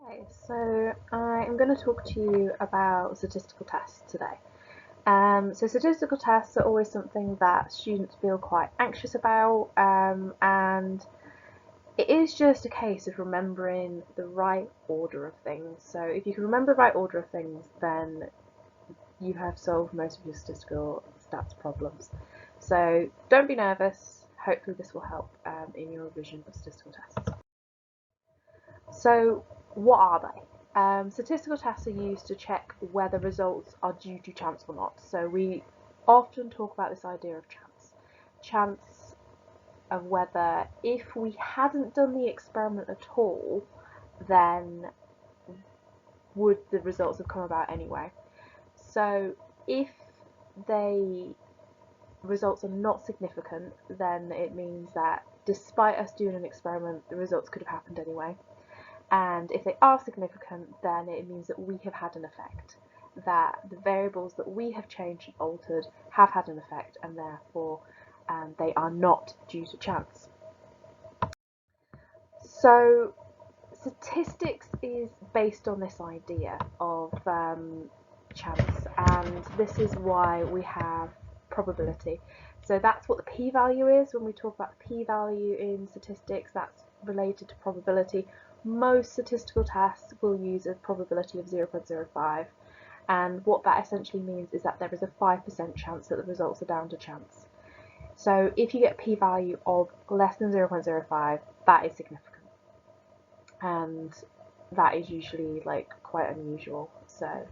Okay, so I am going to talk to you about statistical tests today. So statistical tests are always something that students feel quite anxious about, and it is just a case of remembering the right order of things. So if you can remember the right order of things, then you have solved most of your statistical stats problems. So don't be nervous. Hopefully this will help in your revision of statistical tests. So what are they? Statistical tests are used to check whether results are due to chance or not. So we often talk about this idea of chance. Chance of whether if we hadn't done the experiment at all, then would the results have come about anyway. So if the results are not significant, then it means that despite us doing an experiment, the results could have happened anyway. And if they are significant, then it means that we have had an effect, that the variables that we have changed and altered have had an effect, and therefore they are not due to chance. So statistics is based on this idea of chance, and this is why we have probability. So that's what the p-value is. When we talk about the p-value in statistics, that's related to probability. Most statistical tests will use a probability of 0.05, and what that essentially means is that there is a 5% chance that the results are down to chance. So if you get a p-value of less than 0.05, that is significant, and that is usually like quite unusual. So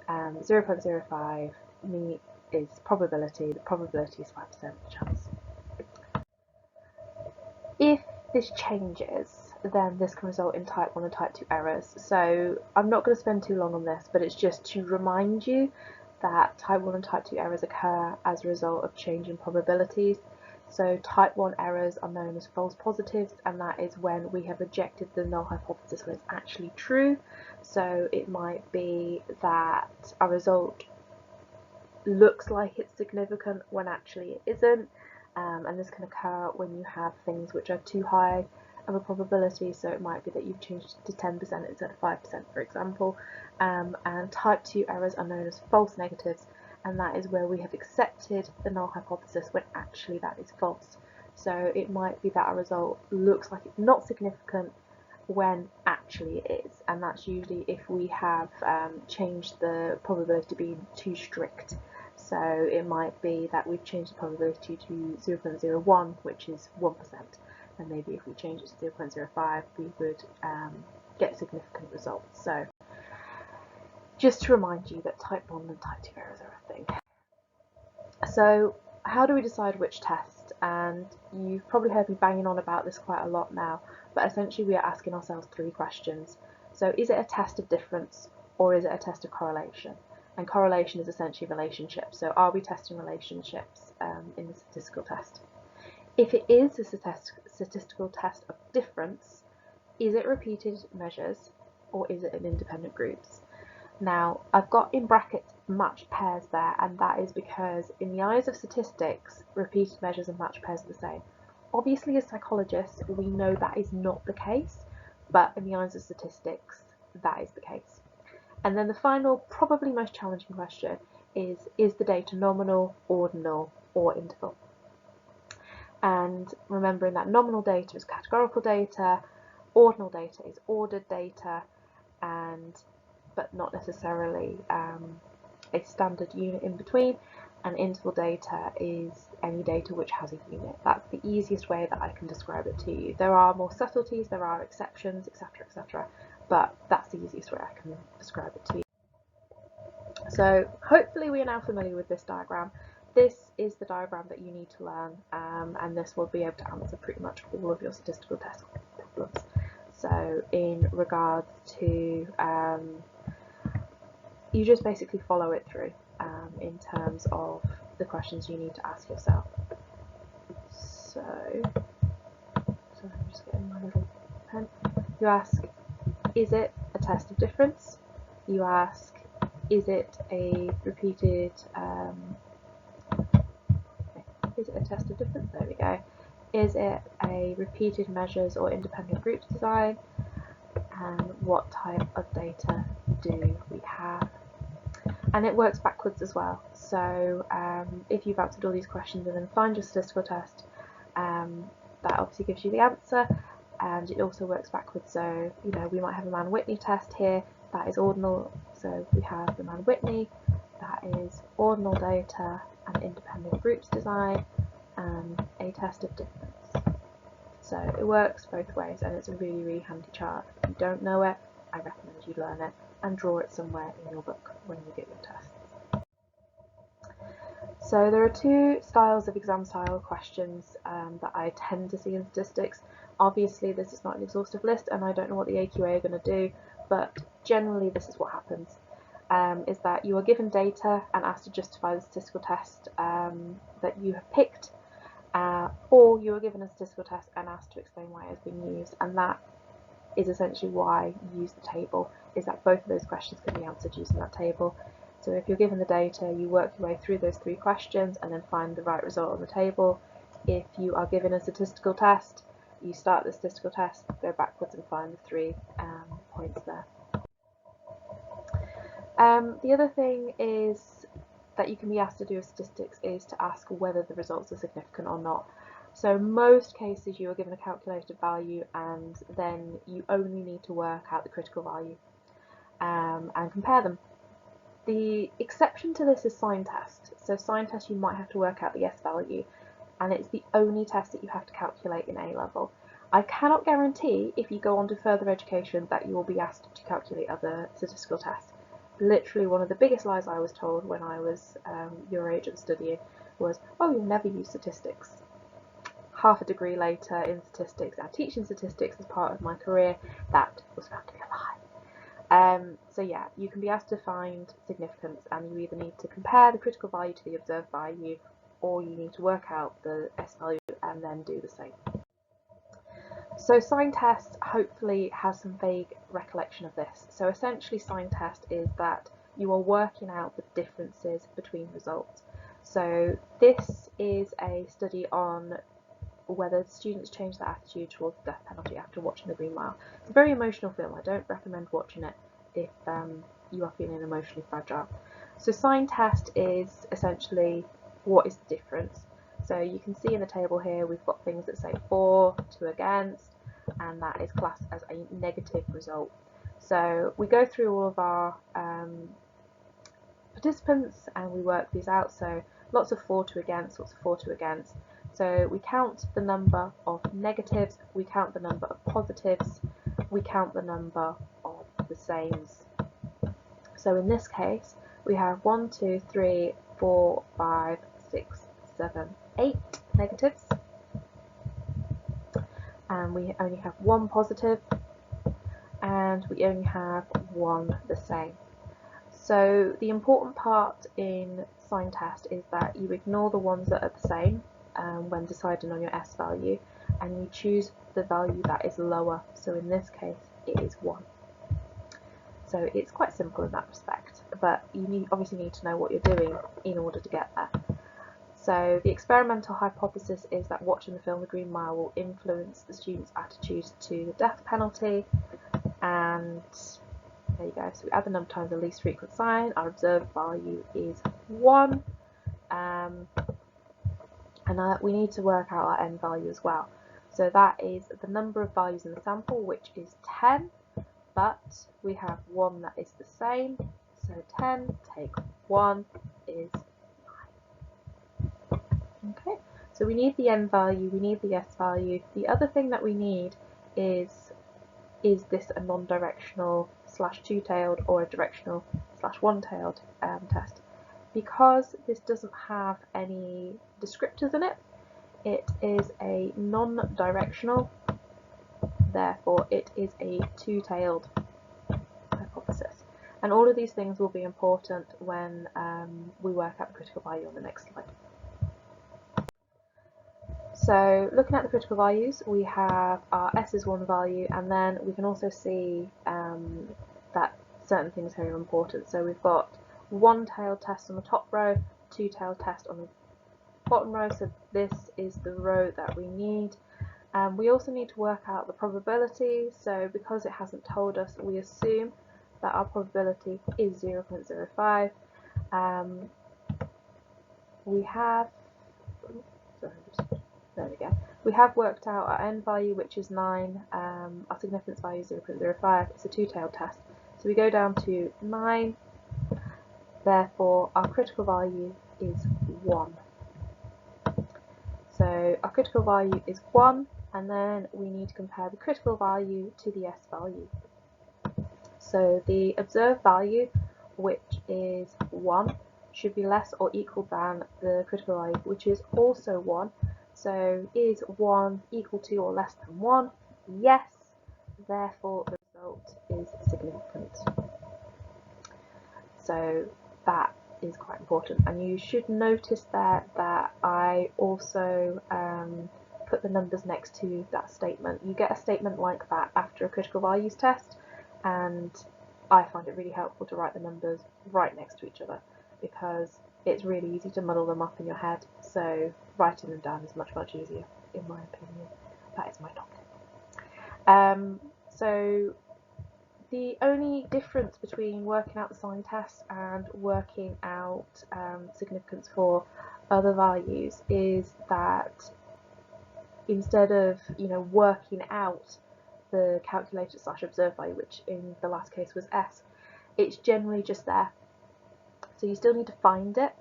0.05 is probability. The probability is 5% chance. If this changes, then this can result in type 1 and type 2 errors. So I'm not going to spend too long on this, but it's just to remind you that type 1 and type 2 errors occur as a result of change in probabilities. So type 1 errors are known as false positives, and that is when we have rejected the null hypothesis when it's actually true. So it might be that a result looks like it's significant when actually it isn't, and this can occur when you have things which are too high of a probability. So it might be that you've changed to 10% instead of 5%, for example. And type 2 errors are known as false negatives, and that is where we have accepted the null hypothesis when actually that is false. So it might be that a result looks like it's not significant when actually it is, and that's usually if we have changed the probability to be too strict. So it might be that we've changed the probability to 0.01, which is 1%, and maybe if we change it to 0.05, we would get significant results. So just to remind you that type 1 and type 2 errors are a thing. So how do we decide which test? And you've probably heard me banging on about this quite a lot now, but essentially we are asking ourselves three questions. So is it a test of difference, or is it a test of correlation? And correlation is essentially relationships. So are we testing relationships in the statistical test? If it is a statistical test of difference, is it repeated measures, or is it in independent groups? Now, I've got in brackets matched pairs there, and that is because in the eyes of statistics, repeated measures and matched pairs are the same. Obviously, as psychologists, we know that is not the case, but in the eyes of statistics, that is the case. And then the final, probably most challenging question is the data nominal, ordinal, or interval? And remembering that nominal data is categorical data, ordinal data is ordered data, but not necessarily a standard unit in between, and interval data is any data which has a unit. That's the easiest way that I can describe it to you. There are more subtleties, there are exceptions, etc., but that's the easiest way I can describe it to you. So hopefully we are now familiar with this diagram. This is the diagram that you need to learn, and this will be able to answer pretty much all of your statistical test problems. So in regards to you just basically follow it through in terms of the questions you need to ask yourself. So I'm just getting my little pen. You ask, is it a test of difference? You ask, is it a repeated, is it a test of difference? There we go. Is it a repeated measures or independent groups design? and what type of data do we have. And it works backwards as well. So if you've answered all these questions and then find your statistical test, that obviously gives you the answer, and it also works backwards. So we might have a Mann-Whitney test here, that is ordinal. So we have the Mann-Whitney, that is ordinal data and independent groups design, and a test of difference. So it works both ways, and it's a really, really handy chart. If you don't know it, I recommend you learn it and draw it somewhere in your book when you get your tests. So there are two styles of exam style questions that I tend to see in statistics. Obviously this is not an exhaustive list and I don't know what the AQA are going to do, but generally this is what happens, is that you are given data and asked to justify the statistical test that you have picked, or you are given a statistical test and asked to explain why it has been used, and that is essentially why you use the table, is that both of those questions can be answered using that table. So if you're given the data, you work your way through those 3 questions and then find the right result on the table. If you are given a statistical test, you start the statistical test, go backwards and find the 3 points there. The other thing is that you can be asked to do with statistics is to ask whether the results are significant or not. So most cases you are given a calculated value and then you only need to work out the critical value and compare them. The exception to this is sign test. So sign test you might have to work out the S value, and it's the only test that you have to calculate in A level. I cannot guarantee if you go on to further education that you will be asked to calculate other statistical tests. Literally one of the biggest lies I was told when I was your age and studying was, oh, you'll never use statistics. Half a degree later in statistics and teaching statistics as part of my career, that was found to be a lie. So yeah, you can be asked to find significance and you either need to compare the critical value to the observed value, or you need to work out the S value and then do the same. So sign test hopefully has some vague recollection of this. So essentially sign test is that you are working out the differences between results. So this is a study on whether students change their attitude towards the death penalty after watching The Green Mile. It's a very emotional film. I don't recommend watching it if you are feeling emotionally fragile. So sign test is essentially what is the difference. So you can see in the table here we've got things that say for, to, against, and that is classed as a negative result. So we go through all of our participants and we work these out. So lots of for, to, against, lots of for, to, against. So we count the number of negatives, we count the number of positives, we count the number of the sames. So in this case, we have 1, 2, 3, 4, 5, 6, 7, 8 negatives, and we only have 1 positive, and we only have 1 the same. So the important part in sign test is that you ignore the ones that are the same when deciding on your S value, and you choose the value that is lower. So in this case it is 1. So it's quite simple in that respect, but you obviously need to know what you're doing in order to get there. So the experimental hypothesis is that watching the film The Green Mile will influence the students' attitudes to the death penalty, and there you go. So we add the number times the least frequent sign. Our observed value is 1. And we need to work out our n value as well. So that is the number of values in the sample, which is 10, but we have 1 that is the same. So 10 take 1 is 9. Okay, so we need the n value, we need the s value. The other thing that we need is this a non-directional / two-tailed or a directional / one-tailed test? Because this doesn't have any descriptors in it, it is a non-directional, therefore it is a two-tailed hypothesis. And all of these things will be important when we work out the critical value on the next slide. So looking at the critical values, we have our S is 1 value, and then we can also see that certain things here are important. So we've got one-tailed test on the top row, two-tailed test on the bottom row, so this is the row that we need. We also need to work out the probability, so because it hasn't told us, we assume that our probability is 0.05. We have, there we go. We have worked out our n value, which is 9, our significance value is 0.05, it's a two-tailed test. So we go down to 9, therefore our critical value is 1. So our critical value is 1, and then we need to compare the critical value to the S value. So the observed value, which is 1, should be less or equal than the critical value, which is also 1. So is 1 equal to or less than 1? Yes, therefore the result is significant. So that is quite important, and you should notice there that I also put the numbers next to that statement. You get a statement like that after a critical values test, and I find it really helpful to write the numbers right next to each other because it's really easy to muddle them up in your head, so writing them down is much easier, in my opinion. That is my top tip. So the only difference between working out the sign test and working out significance for other values is that instead of working out the calculated / observed value, which in the last case was S, it's generally just there. So you still need to find it.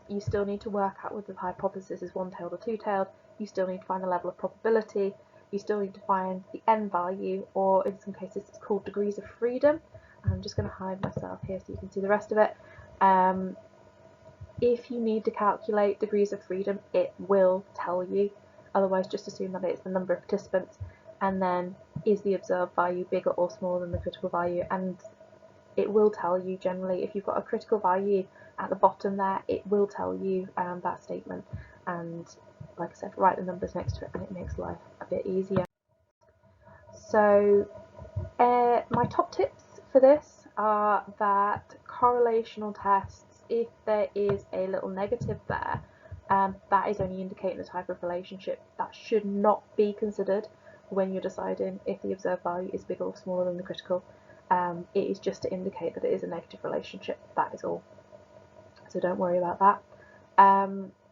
You still need to work out whether the hypothesis is one-tailed or two-tailed. You still need to find the level of probability. You still need to find the n value, or in some cases it's called degrees of freedom. I'm just going to hide myself here so you can see the rest of it. If you need to calculate degrees of freedom, it will tell you. Otherwise, just assume that it's the number of participants, and then is the observed value bigger or smaller than the critical value, and it will tell you generally. If you've got a critical value at the bottom there, it will tell you that statement, and like I said, write the numbers next to it and it makes life a bit easier. So my top tips for this are that correlational tests, if there is a little negative there, that is only indicating the type of relationship. That should not be considered when you're deciding if the observed value is bigger or smaller than the critical. It is just to indicate that it is a negative relationship, that is all. So don't worry about that.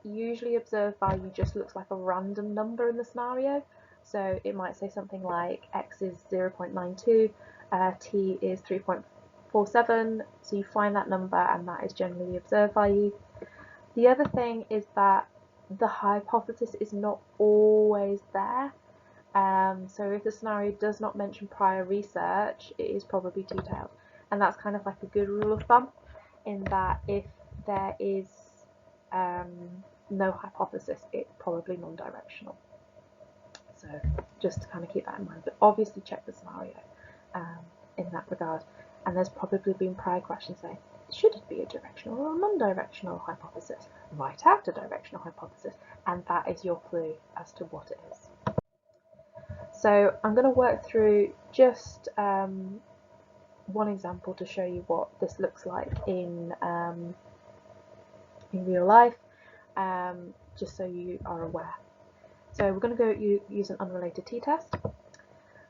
Usually observed value just looks like a random number in the scenario. So it might say something like x is 0.92, t is 3.47, so you find that number and that is generally the observed value. The other thing is that the hypothesis is not always there. So if the scenario does not mention prior research, it is probably two-tailed. And that's kind of like a good rule of thumb, in that if there is no hypothesis, it's probably non-directional. So just to kind of keep that in mind, but obviously check the scenario in that regard. And there's probably been prior questions saying, should it be a directional or a non-directional hypothesis? Write out a directional hypothesis, and that is your clue as to what it is. So I'm going to work through just one example to show you what this looks like in real life, just so you are aware. So we're going to go use an unrelated t-test.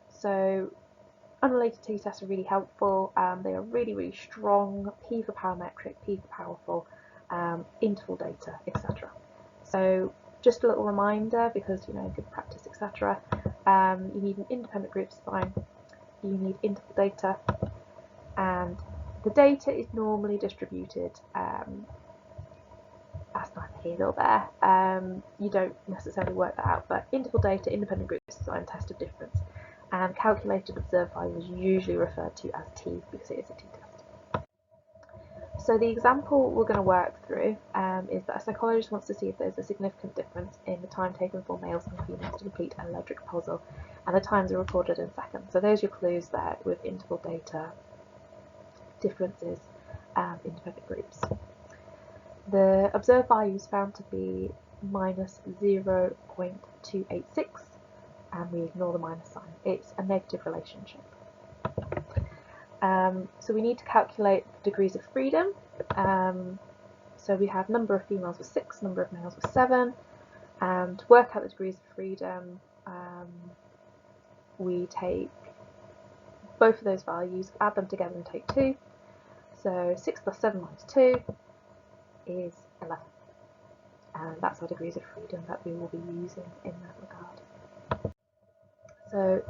So unrelated t-tests are really helpful. They are really strong. P for parametric, P for powerful, interval data, etc. So just a little reminder, because good practice, etc. You need an independent group design. You need interval data, and the data is normally distributed. That's neither here nor there. You don't necessarily work that out, but interval data, independent group design, test of difference, and calculated observed value is usually referred to as T because it is a t-test. So the example we're going to work through is that a psychologist wants to see if there's a significant difference in the time taken for males and females to complete an electric puzzle, and the times are recorded in seconds. So there's your clues there with interval data, differences, and independent groups. The observed value is found to be minus 0.286, and we ignore the minus sign. It's a negative relationship. So we need to calculate degrees of freedom. So we have number of females with 6, number of males with 7. To work out the degrees of freedom, we take both of those values, add them together and take 2. So 6 plus 7 minus 2 is 11. And that's our degrees of freedom that we will be using in that regard. So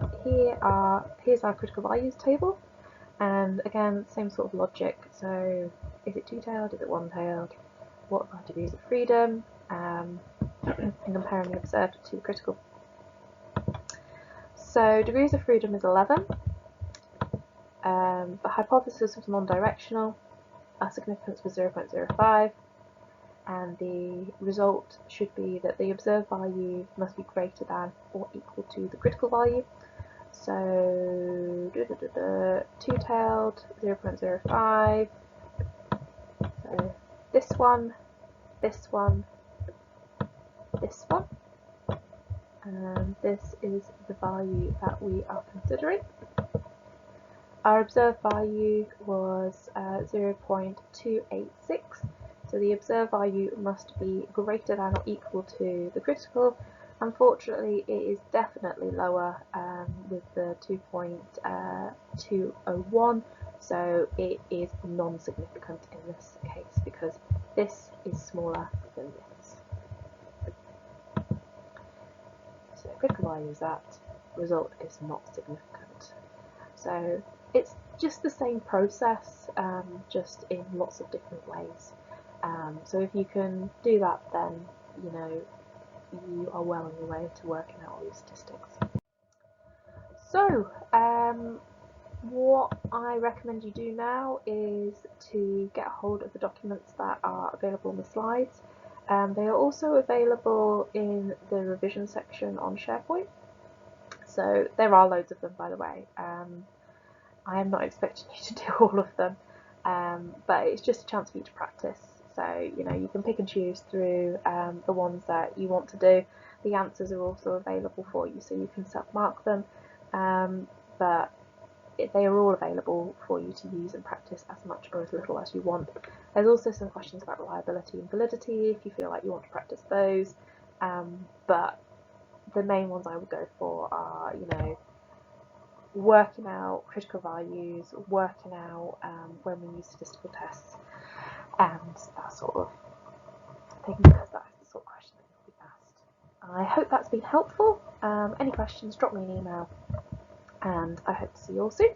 here's our critical values table, and again, same sort of logic. So is it two-tailed, is it one-tailed, what are our degrees of freedom, and comparing the observed to the critical. So degrees of freedom is 11. The hypothesis was non-directional, our significance was 0.05, and the result should be that the observed value must be greater than or equal to the critical value. So two-tailed, 0.05. So this one, this one, this one, and this is the value that we are considering. Our observed value was 0.286, so the observed value must be greater than or equal to the critical. Unfortunately, it is definitely lower with the 2.201, so it is non-significant in this case because this is smaller than this. So critical value is that, result is not significant. So it's just the same process, just in lots of different ways. So if you can do that, then you know you are well on your way to working out all these statistics. So what I recommend you do now is to get a hold of the documents that are available in the slides. They are also available in the revision section on SharePoint. So there are loads of them, by the way. I am not expecting you to do all of them, but it's just a chance for you to practice. So you know you can pick and choose through the ones that you want to do. The answers are also available for you, so you can self-mark them, but they are all available for you to use and practice as much or as little as you want. There's also some questions about reliability and validity if you feel like you want to practice those, but the main ones I would go for are, you know, working out critical values, working out when we use statistical tests, and that sort of thing, because that is the sort of question that you'll be asked. I hope that's been helpful. Any questions, drop me an email, and I hope to see you all soon.